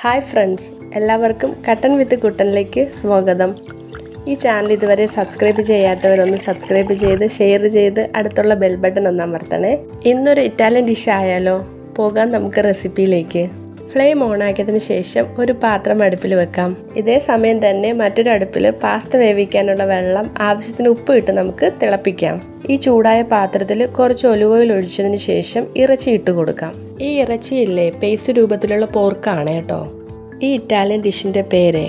Hi friends, എല്ലാവർക്കും കട്ടൻ വിത്ത് കുട്ടനിലേക്ക് സ്വാഗതം. ഈ ചാനൽ ഇതുവരെ സബ്സ്ക്രൈബ് ചെയ്യാത്തവരൊന്ന് സബ്സ്ക്രൈബ് ചെയ്ത് ഷെയർ ചെയ്ത് അടുത്തുള്ള ബെൽ ബട്ടൺ ഒന്ന് അമർത്തണേ. ഇന്നൊരു ഇറ്റാലിയൻ ഡിഷ് ആയാലോ? പോകാം നമുക്ക് റെസിപ്പിയിലേക്ക്. ഫ്ലെയിം ഓൺ ആക്കിയതിന് ശേഷം ഒരു പാത്രം അടുപ്പിൽ വെക്കാം. ഇതേ സമയം തന്നെ മറ്റൊരു അടുപ്പിൽ പാസ്ത വേവിക്കാനുള്ള വെള്ളം ആവശ്യത്തിന് ഉപ്പ് ഇട്ട് നമുക്ക് തിളപ്പിക്കാം. ഈ ചൂടായ പാത്രത്തിൽ കുറച്ച് ഒലിവ് ഓയിൽ ഒഴിച്ചതിന് ശേഷം ഇറച്ചി ഇട്ട് കൊടുക്കാം. ഈ ഇറച്ചിയില്ലേ പേസ്റ്റ് രൂപത്തിലുള്ള പോർക്കാണ് കേട്ടോ. ഈ ഇറ്റാലിയൻ ഡിഷിൻ്റെ പേര്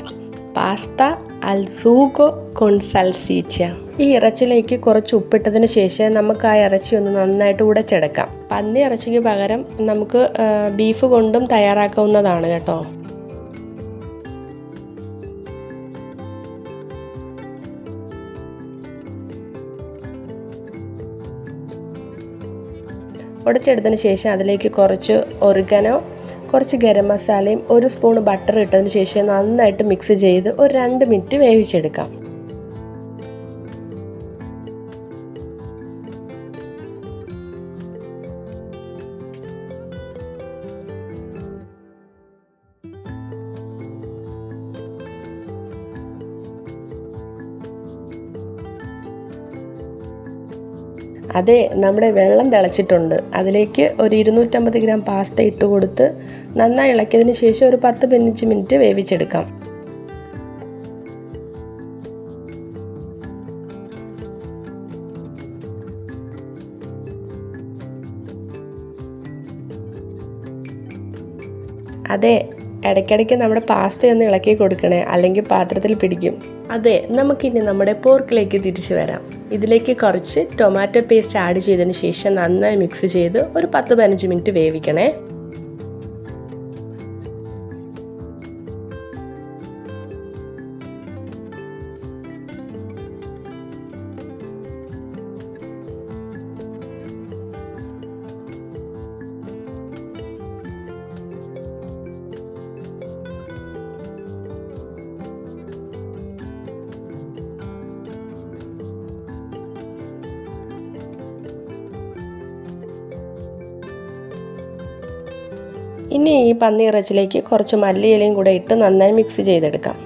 പാസ്ത അൽ സൂഗോ കോൺ സാൽസീച്ച. ഈ ഇറച്ചിയിലേക്ക് കുറച്ച് ഉപ്പിട്ടതിന് ശേഷം നമുക്ക് ആ ഇറച്ചി ഒന്ന് നന്നായിട്ട് ഉടച്ചെടുക്കാം. പന്നി ഇറച്ചിക്ക് പകരം നമുക്ക് ബീഫ് കൊണ്ടും തയ്യാറാക്കാവുന്നതാണ് കേട്ടോ. ഉടച്ചെടുത്തതിന് ശേഷം അതിലേക്ക് കുറച്ച് ഒറിഗനോ, കുറച്ച് ഗരം മസാലയും ഒരു സ്പൂൺ ബട്ടർ ഇട്ടതിന് ശേഷം നന്നായിട്ട് മിക്സ് ചെയ്ത് ഒരു 2 മിനിറ്റ് വേവിച്ചെടുക്കാം. അതെ, നമ്മുടെ വെള്ളം തിളച്ചിട്ടുണ്ട്. അതിലേക്ക് ഒരു 250 ഗ്രാം പാസ്ത ഇട്ട് കൊടുത്ത് നന്നായി ഇളക്കിയതിന് ശേഷം ഒരു 10-15 മിനിറ്റ് വേവിച്ചെടുക്കാം. അതെ, ഇടയ്ക്കിടയ്ക്ക് നമ്മുടെ പാസ്തയൊന്ന് ഇളക്കി കൊടുക്കണേ, അല്ലെങ്കിൽ പാത്രത്തിൽ പിടിക്കും. അതെ, നമുക്കിനി നമ്മുടെ പോർക്കിലേക്ക് തിരിച്ചു വരാം. ഇതിലേക്ക് കുറച്ച് ടൊമാറ്റോ പേസ്റ്റ് ആഡ് ചെയ്തതിന് ശേഷം നന്നായി മിക്സ് ചെയ്ത് ഒരു 10-15 മിനിറ്റ് വേവിക്കണേ. ഇനി ഈ പന്നി ഇറച്ചിലേക്ക് കുറച്ച് മല്ലിയിലയും കൂടെ ഇട്ട് നന്നായി മിക്സ് ചെയ്തെടുക്കാം.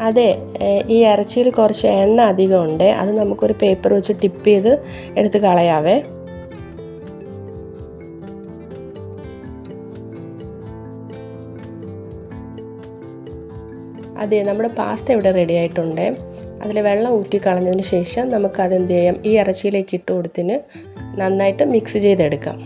അതെ, ഈ ഇറച്ചിയിൽ കുറച്ച് എണ്ണ അധികമുണ്ട്. അത് നമുക്കൊരു പേപ്പർ വെച്ച് ടിപ്പ് ചെയ്ത് എടുത്ത് കളയാവേ. അതെ, നമ്മുടെ പാസ്ത ഇവിടെ റെഡി ആയിട്ടുണ്ട്. അതിൽ വെള്ളം ഊറ്റി കളഞ്ഞതിന് ശേഷം നമുക്കതെന്ത് ചെയ്യാം, ഈ ഇറച്ചിയിലേക്ക് ഇട്ട് കൊടുത്തിന് നന്നായിട്ട് മിക്സ് ചെയ്തെടുക്കാം.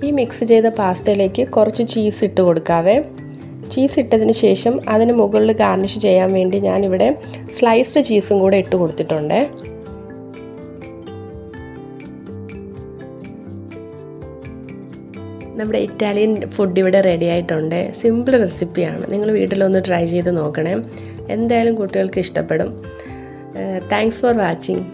ഈ മിക്സ് ചെയ്ത പാസ്തയിലേക്ക് കുറച്ച് ചീസ് ഇട്ട് കൊടുക്കാവേ. ചീസ് ഇട്ടതിന് ശേഷം അതിന് മുകളിൽ ഗാർണിഷ് ചെയ്യാൻ വേണ്ടി ഞാനിവിടെ സ്ലൈസ്ഡ് ചീസും കൂടെ ഇട്ട് കൊടുത്തിട്ടുണ്ട്. നമ്മുടെ ഇറ്റാലിയൻ ഫുഡ് ഇവിടെ റെഡി ആയിട്ടുണ്ട്. സിമ്പിൾ റെസിപ്പിയാണ്. നിങ്ങൾ വീട്ടിലൊന്ന് ട്രൈ ചെയ്ത് നോക്കണേ. എന്തായാലും കുട്ടികൾക്ക് ഇഷ്ടപ്പെടും. Thanks for watching.